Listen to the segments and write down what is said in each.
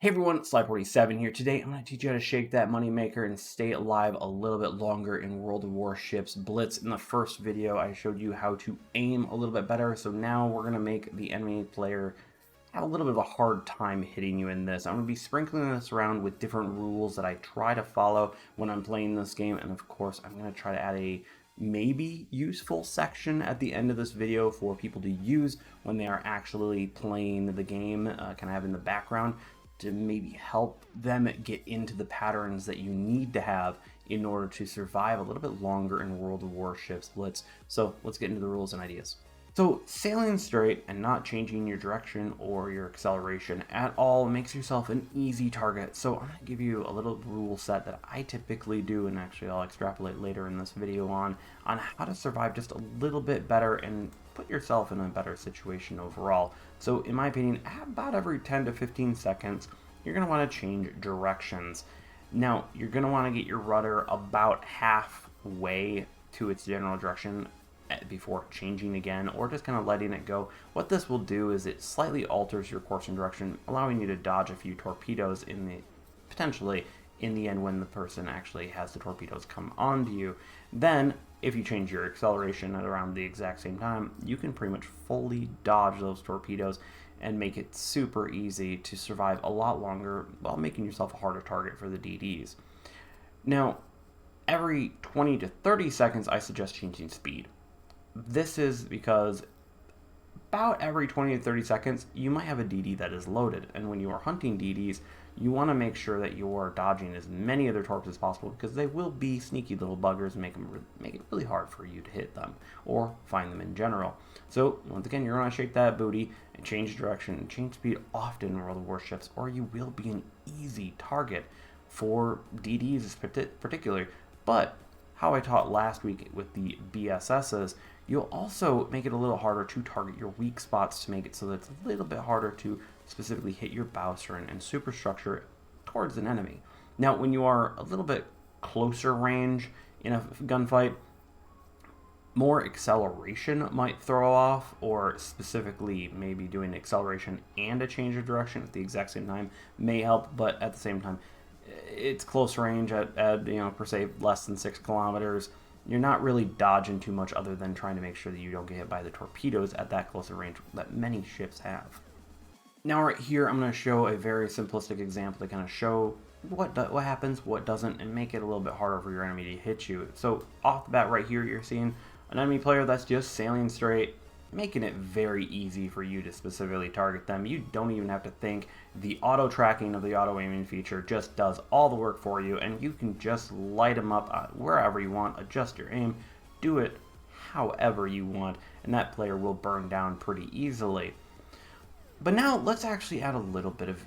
Hey everyone, it's Slide47 here. Today I'm going to teach you how to shake that moneymaker and stay alive a little bit longer in World of Warships Blitz. In the first video I showed you how to aim a little bit better, so now we're going to make the enemy player have a little bit of a hard time hitting you in this. I'm going to be sprinkling this around with different rules that I try to follow when I'm playing this game, and of course I'm going to try to add a maybe useful section at the end of this video for people to use when they are actually playing the game, kind of have in the background, to maybe help them get into the patterns that you need to have in order to survive a little bit longer in World of Warships Blitz. So let's get into the rules and ideas. So sailing straight and not changing your direction or your acceleration at all makes yourself an easy target. So I'm going to give you a little rule set that I typically do, and actually I'll extrapolate later in this video on how to survive just a little bit better and put yourself in a better situation overall. So in my opinion, about every 10 to 15 seconds, you're going to want to change directions. Now, you're going to want to get your rudder about halfway to its general direction before changing again, or just kind of letting it go. What this will do is it slightly alters your course and direction, allowing you to dodge a few torpedoes potentially in the end when the person actually has the torpedoes come onto you. Then, if you change your acceleration at around the exact same time, you can pretty much fully dodge those torpedoes and make it super easy to survive a lot longer while making yourself a harder target for the DDs. Now, every 20 to 30 seconds, I suggest changing speed. This is because about every 20 to 30 seconds, you might have a DD that is loaded, and when you are hunting DDs, you want to make sure that you're dodging as many of their torps as possible, because they will be sneaky little buggers and make it really hard for you to hit them or find them in general. So once again, you're going to shake that booty and change direction and change speed often in World of Warships, or you will be an easy target for DDs particularly. But how I taught last week with the BSSs, you'll also make it a little harder to target your weak spots to make it so that it's a little bit harder to specifically hit your bowstern and superstructure towards an enemy. Now, when you are a little bit closer range in a gunfight, more acceleration might throw off, or specifically maybe doing acceleration and a change of direction at the exact same time may help, but at the same time, it's close range at per se less than 6 kilometers. You're not really dodging too much other than trying to make sure that you don't get hit by the torpedoes at that closer range that many ships have. Now right here, I'm going to show a very simplistic example to kind of show what happens, what doesn't, and make it a little bit harder for your enemy to hit you. So off the bat right here, you're seeing an enemy player that's just sailing straight, making it very easy for you to specifically target them. You don't even have to think. The auto tracking of the auto aiming feature just does all the work for you, and you can just light them up wherever you want, adjust your aim, do it however you want, and that player will burn down pretty easily. But now let's actually add a little bit of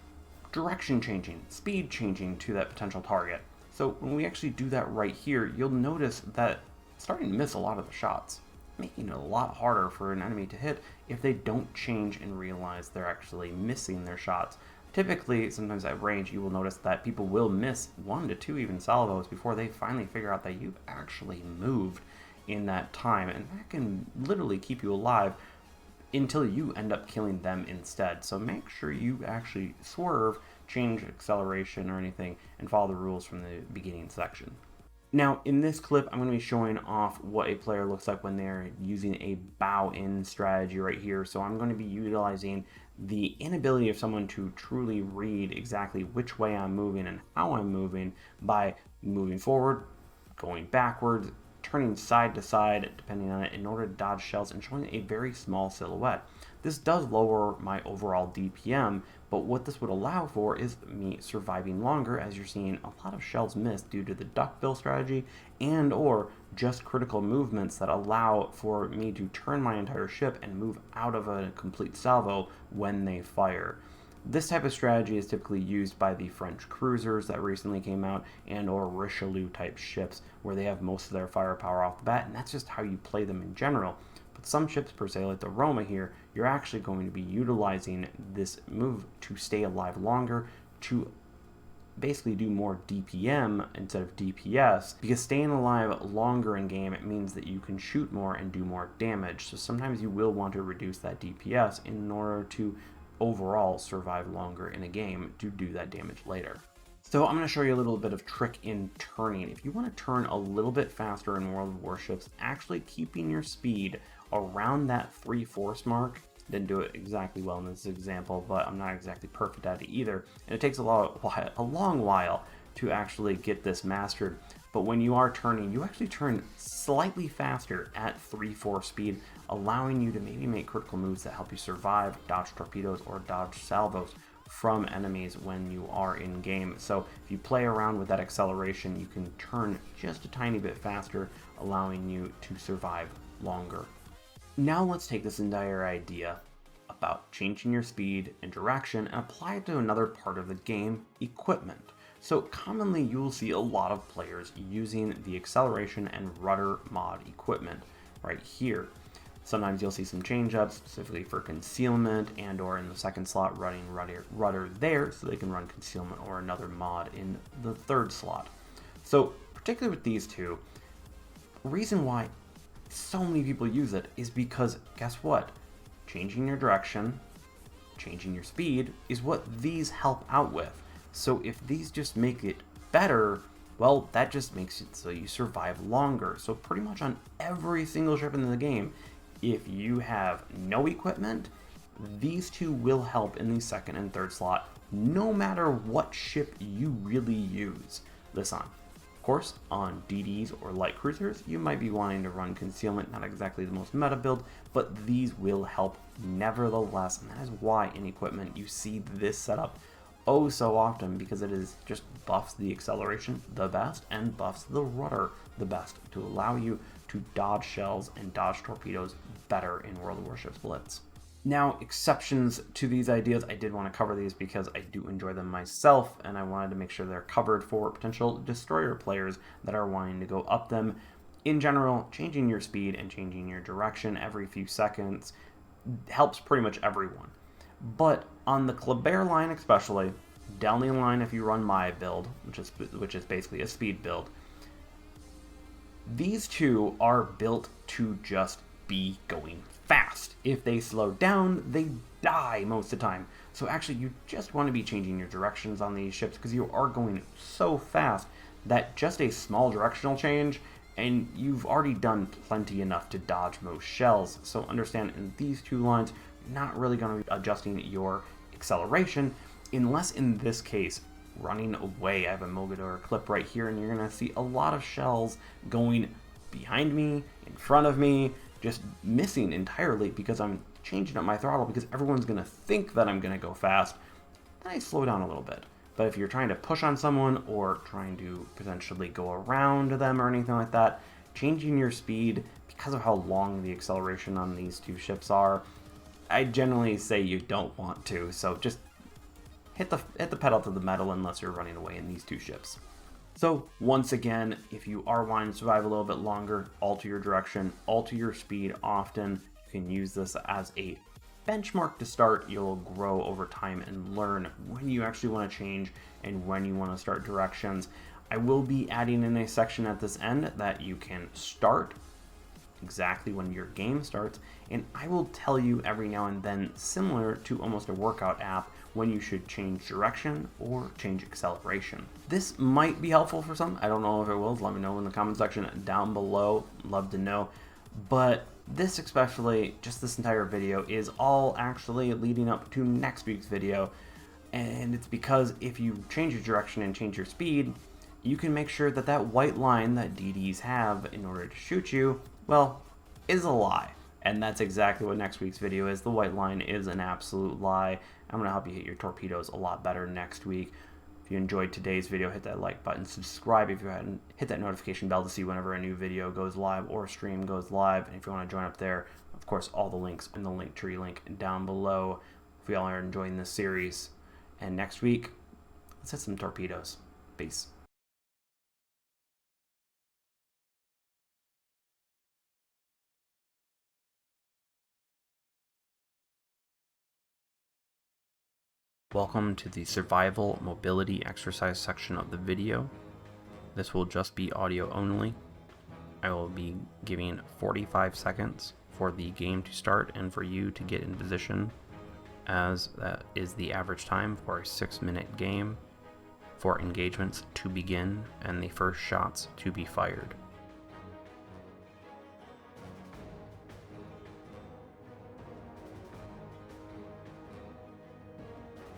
direction changing, speed changing to that potential target. So when we actually do that right here, you'll notice that it's starting to miss a lot of the shots, making it a lot harder for an enemy to hit if they don't change and realize they're actually missing their shots. Typically, sometimes at range, you will notice that people will miss 1 to 2 even salvos before they finally figure out that you've actually moved in that time, and that can literally keep you alive until you end up killing them instead. So make sure you actually swerve, change acceleration or anything, and follow the rules from the beginning section. Now, in this clip, I'm going to be showing off what a player looks like when they're using a bow-in strategy right here. So I'm going to be utilizing the inability of someone to truly read exactly which way I'm moving and how I'm moving by moving forward, going backwards, turning side to side, depending on it, in order to dodge shells and showing a very small silhouette. This does lower my overall DPM, but what this would allow for is me surviving longer, as you're seeing a lot of shells missed due to the duckbill strategy and or just critical movements that allow for me to turn my entire ship and move out of a complete salvo when they fire. This type of strategy is typically used by the French cruisers that recently came out and or Richelieu type ships where they have most of their firepower off the bat, and that's just how you play them in general. But some ships per se, like the Roma here, you're actually going to be utilizing this move to stay alive longer, to basically do more DPM instead of DPS, because staying alive longer in game, it means that you can shoot more and do more damage. So sometimes you will want to reduce that DPS in order to overall survive longer in a game to do that damage later. So I'm going to show you a little bit of trick in turning. If you want to turn a little bit faster in World of Warships, actually keeping your speed around that 3/4 mark. Didn't do it exactly well in this example, but I'm not exactly perfect at it either. And it takes a long while to actually get this mastered. But when you are turning, you actually turn slightly faster at 3/4 speed, allowing you to maybe make critical moves that help you survive, dodge torpedoes, or dodge salvos from enemies when you are in game. So if you play around with that acceleration, you can turn just a tiny bit faster, allowing you to survive longer. Now let's take this entire idea about changing your speed and direction and apply it to another part of the game, equipment. So commonly you'll see a lot of players using the acceleration and rudder mod equipment right here. Sometimes you'll see some change-ups specifically for concealment and or in the second slot running rudder there so they can run concealment or another mod in the third slot. So particularly with these two, the reason why so many people use it is because guess what? Changing your direction, changing your speed is what these help out with. So if these just make it better, well, that just makes it so you survive longer. So pretty much on every single ship in the game, if you have no equipment, these two will help in the second and third slot, no matter what ship you really use this on. Of course, on DDs or light cruisers, you might be wanting to run concealment, not exactly the most meta build, but these will help nevertheless, and that is why in equipment you see this setup oh so often, because it is just buffs the acceleration the best and buffs the rudder the best to allow you to dodge shells and dodge torpedoes better in World of Warships Blitz. Now, exceptions to these ideas, I did want to cover these because I do enjoy them myself, and I wanted to make sure they're covered for potential destroyer players that are wanting to go up them. In general, changing your speed and changing your direction every few seconds helps pretty much everyone. But on the Kleber line especially, down the line if you run my build, which is basically a speed build, these two are built to just be going fast. If they slow down, they die most of the time. So actually you just want to be changing your directions on these ships because you are going so fast that just a small directional change and you've already done plenty enough to dodge most shells. So understand in these two lines, you're not really going to be adjusting your acceleration unless in this case running away. I have a Mogador clip right here and you're going to see a lot of shells going behind me, in front of me, just missing entirely because I'm changing up my throttle because everyone's going to think that I'm going to go fast. Then I slow down a little bit. But if you're trying to push on someone or trying to potentially go around them or anything like that, changing your speed because of how long the acceleration on these two ships are, I generally say you don't want to. So just hit the pedal to the metal unless you're running away in these two ships. So once again, if you are wanting to survive a little bit longer, alter your direction, alter your speed often. You can use this as a benchmark to start. You'll grow over time and learn when you actually want to change and when you want to start directions. I will be adding in a section at this end that you can start exactly when your game starts, and I will tell you every now and then, similar to almost a workout app, when you should change direction or change acceleration. This might be helpful for some. I don't know if it will. Let me know in the comment section down below. Love to know. But this especially, just this entire video, is all actually leading up to next week's video. And it's because if you change your direction and change your speed, you can make sure that that white line that DDs have in order to shoot you, well, is a lie. And that's exactly what next week's video is. The white line is an absolute lie. I'm going to help you hit your torpedoes a lot better next week. If you enjoyed today's video, hit that like button, subscribe if you hadn't, hit that notification bell to see whenever a new video goes live or stream goes live. And if you want to join up there, of course, all the links in the link tree link down below. If you all are enjoying this series. And next week, let's hit some torpedoes. Peace. Welcome to the survival mobility exercise section of the video. This will just be audio only. I will be giving 45 seconds for the game to start and for you to get in position as that is the average time for a 6-minute game for engagements to begin and the first shots to be fired.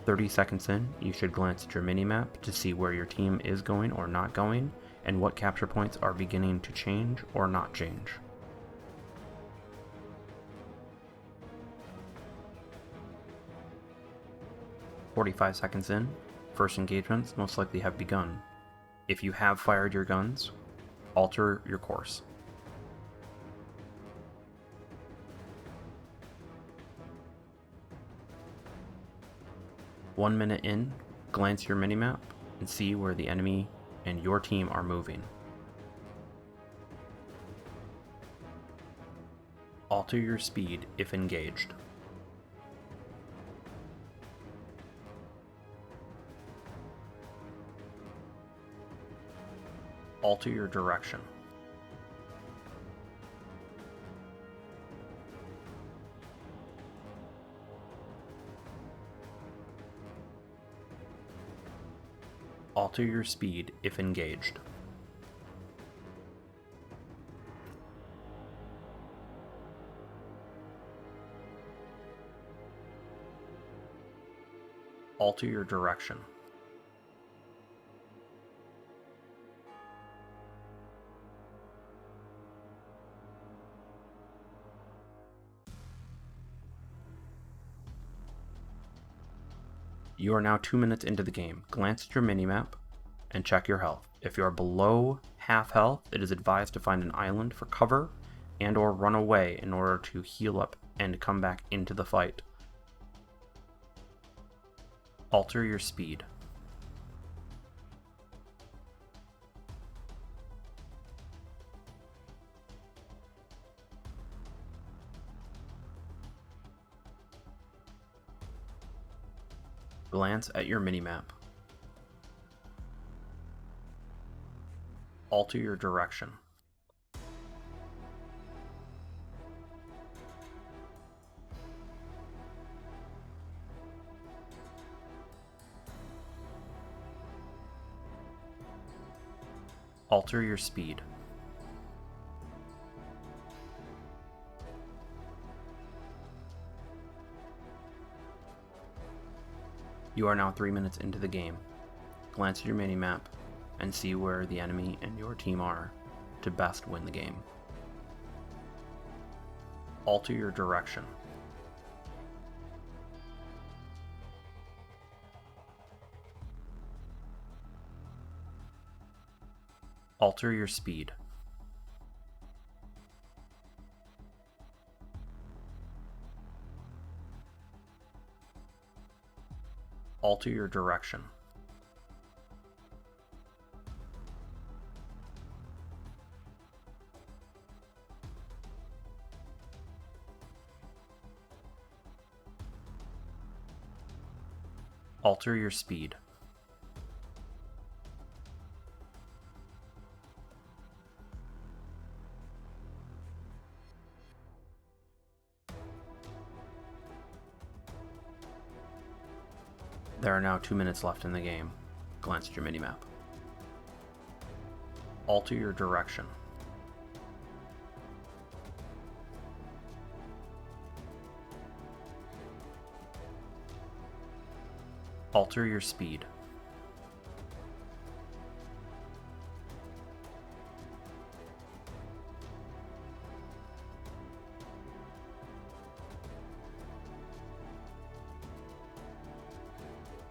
"30 seconds in, you should glance at your minimap to see where your team is going or not going, and what capture points are beginning to change or not change. 45 seconds in, first engagements most likely have begun. If you have fired your guns, alter your course. "1 minute in, glance your minimap and see where the enemy and your team are moving. Alter your speed if engaged. Alter your direction. Alter your speed if engaged. Alter your direction. You are now 2 minutes into the game. Glance at your minimap and check your health. If you are below half health, it is advised to find an island for cover and or run away in order to heal up and come back into the fight. Alter your speed. Glance at your minimap. Alter your direction. Alter your speed. You are now 3 minutes into the game. Glance at your minimap and see where the enemy and your team are to best win the game. Alter your direction. Alter your speed. Alter your direction. Alter your speed. There are now 2 minutes left in the game. Glance at your minimap. Alter your direction. Alter your speed.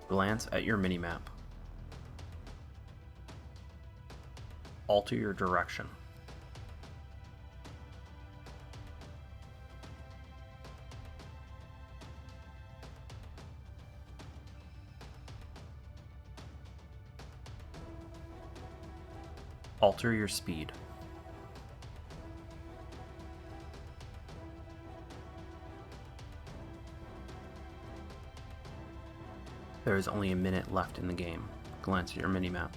Glance at your minimap. Alter your direction. Alter your speed. There is only a minute left in the game. Glance at your minimap.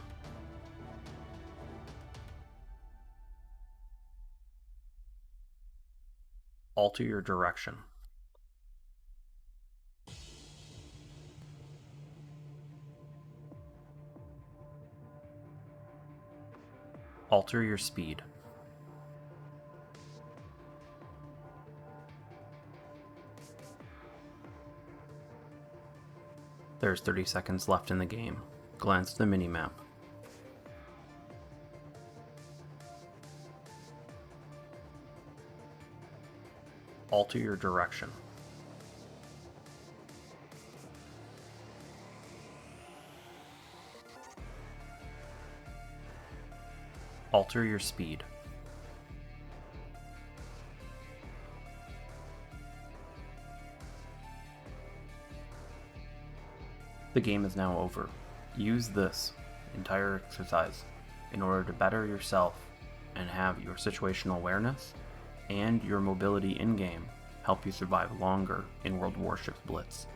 Alter your direction. Alter your speed. There's 30 seconds left in the game. Glance at the minimap. Alter your direction. Alter your speed. The game is now over. Use this entire exercise in order to better yourself and have your situational awareness and your mobility in-game help you survive longer in World of Warships Blitz.